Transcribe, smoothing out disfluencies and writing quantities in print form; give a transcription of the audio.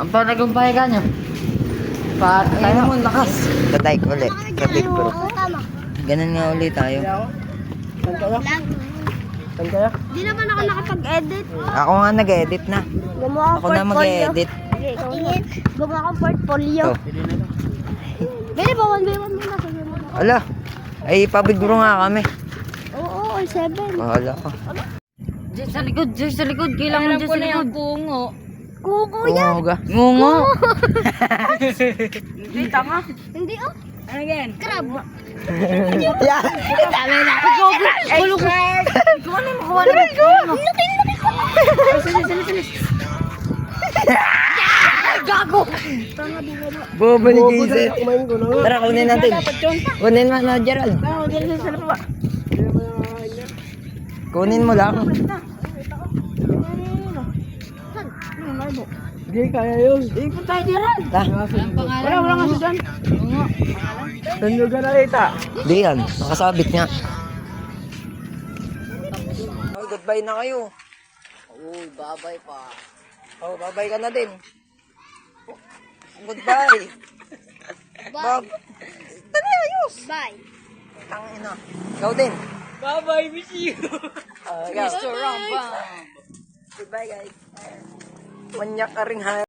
Ang talagang pahiga nyo. Tayo mo, lakas. Tatay ko ulit. Kabig ko. Tama. Ganun nga ulit tayo. Saan kaya? Di naman ako nakapag-edit. Ako nga nag-edit na. Gumawa Ako na mag-edit. Tingin. Gumawa akong portfolio. Oh. Bili ba? 1 by 1 muna. Sige mo. Ala. Ay, pabigro nga kami. Oo, all 7. Bahala ka. Diyan sa likod. Kailangan dyan sa likod. Kungo. Kuko yan. Kumaga. Ngungo. Hindi, tanga. Hindi oh. Ano yan? Crab. Yan. Dami na. Kulo ko. Ikaw ano yung makuha na? Laki ko. Sali. Gago. Bobo ni Jason. Tara, kunin natin. Kunin mo na, Gerald. Kunin mo lang. Hindi, kaya yun. Ikot tayo diyan. Ta. Wala nga siya dyan. Saan nyo ganalita? Di yan. Nakasabit nga. Oh, goodbye na kayo. Uy, babay pa. Oh, babay ka na din. Goodbye. Bob. Dali, ayos. Bye. Tangina. Ikaw din. Bye-bye, miss you. Ikaw. Mr. Rambam. Goodbye, guys. Manyak ka rin ha.